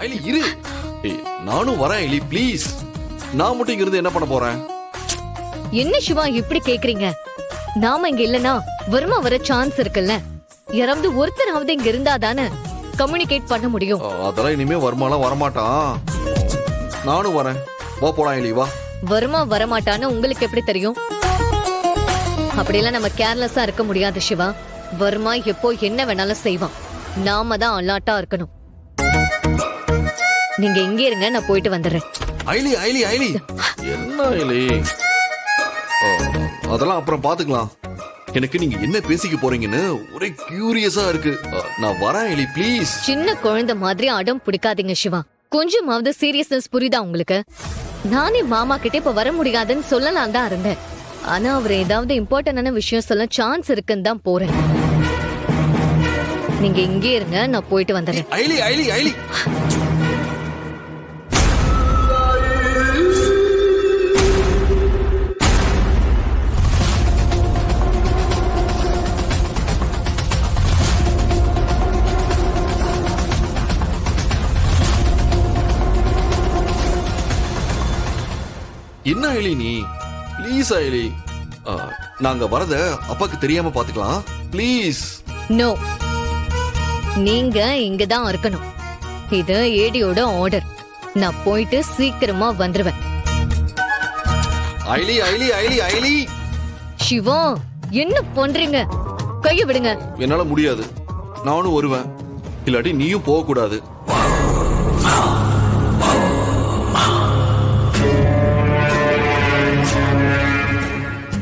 ஐலி இரு. ஏய், நானும் வரேன் ஐலி ப்ளீஸ். நான் மட்டும் இங்க இருந்து என்ன பண்ண போறேன்? என்ன சிவா இப்படி கேக்குறீங்க? நாம இங்க இல்லனா வருமா வர சான்ஸ் இருக்குல்ல. யாராவது ஒருத்தராவது இங்க இருந்தா தானே கம்யூனிகேட் பண்ண முடியும். அதெல்லாம் இனிமே வருமாலாம் வரமாட்டான். நானும் வரேன். வா போலாம் ஐலி வா. வருமா வரமாட்டான்னு உங்களுக்கு எப்படி தெரியும்? அப்படியெல்லாம் நம்ம கேர்லெஸ்ஸா இருக்க முடியாது சிவா. வருமா எப்போ என்ன வேணாலும் செய்வான். நாம தான் அலர்ட்டா இருக்கணும். நீங்க இங்க இருங்க, நான் போயிட்டு வந்துடுறேன். ஐலி ஐலி ஐலி என்ன ஐலி? அதெல்லாம் அப்புறம் பாத்துக்கலாம். எனக்கு நீங்க என்ன பேசிக்க போறீங்கன்னு ஒரே கியூரியஸா இருக்கு. நான் வரேன் ஐலி ப்ளீஸ். சின்ன குழந்தை மாதிரி அடம் பிடிக்காதீங்க சிவா. கொஞ்சமாவது சீரியஸ்னஸ் புரியுதா உங்களுக்கு? நானே மாமா கிட்ட இப்ப வர முடியாதுன்னு சொல்லலாம் தான் இருந்தேன். ஆனா அவர் ஏதாவது இம்பார்ட்டன்டான விஷயம் சொல்ல சான்ஸ் இருக்குன்னு தான் போறேன். நீங்க இங்கே இருங்க, நான் போயிட்டு வந்துடுறேன். ஐலி ஐலி ஐலி என்ன ஐலி நீ? ப்ளீஸ் ஐலி, நாங்க வரத அப்பாக்கு தெரியாம பாத்துக்கலாம் ப்ளீஸ். நோ, நீங்க இங்கதான் இருக்கணும். இது ஏடியோட ஆர்டர். நான் போயிட்டு சீக்கிரமா வந்துருவேன். ஐலி ஐலி ஐலி ஐலி சிவா, என்ன பண்றீங்க? கைய விடுங்க. என்னால முடியாது. நானும் வருவேன். இல்லாட்டி நீயும் போக கூடாது.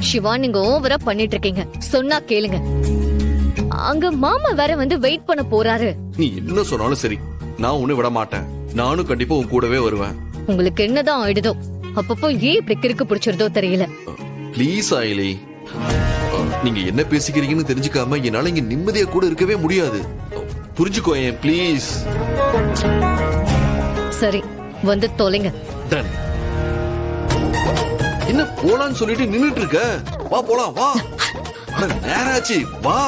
சிவா, நீங்க ஓவரா பண்ணிட்டு இருக்கீங்க. சொன்னா கேளுங்க. அங்க மாமா வேற வந்து வெயிட் பண்ண போறாரு. நீ என்ன சொன்னாலும் சரி, நான் உன்னை விட மாட்டேன். நானும் கண்டிப்பா உன் கூடவே வருவேன். உங்களுக்கு என்னதான் ஆயிடுதோ, அப்பப்போ ஏன் இப்படி கிறுக்கு பிடிச்சிருதோ தெரியல. ப்ளீஸ் ஐலி, நீங்க என்ன பேசிக்கிறீங்கன்னு தெரிஞ்சுக்காம என்னால இங்க நிம்மதியா கூட இருக்கவே முடியாது. புரிஞ்சுக்கோ ஏன் ப்ளீஸ். சரி, வந்து தொலைங்க. டன். என்ன போலான்னு சொல்லிட்டு நின்னுட்டு இருக்க? வா போலாம் வா. நேராச்சு வா.